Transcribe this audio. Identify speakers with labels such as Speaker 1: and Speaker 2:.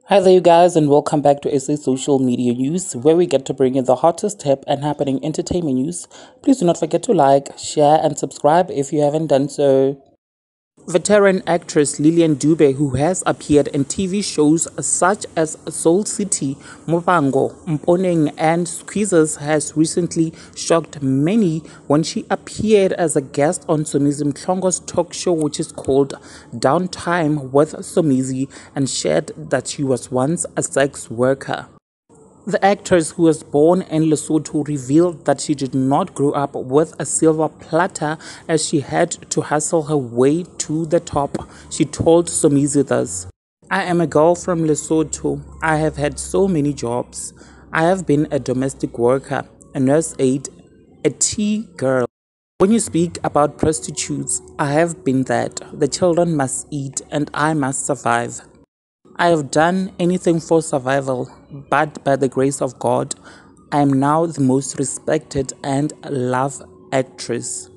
Speaker 1: Hi there, you guys, and welcome back to SA Social Media News, where we get to bring you the hottest tip and happening entertainment news. Please do not forget to like, share, and subscribe if you haven't done so. Veteran actress Lillian Dube, who has appeared in TV shows such as Soul City, Mobango, Mponeng, and Squeezers, has recently shocked many when she appeared as a guest on Somizi Mhlongo's talk show, which is called Downtime with Somizi, and shared that she was once a sex worker. The actress, who was born in Lesotho, revealed that she did not grow up with a silver platter as she had to hustle her way to the top. She told Somizi this: "I am a girl from Lesotho. I have had so many jobs. I have been a domestic worker, a nurse aide, a tea girl. When you speak about prostitutes, I have been that. The children must eat and I must survive. I have done anything for survival, but by the grace of God, I am now the most respected and loved actress."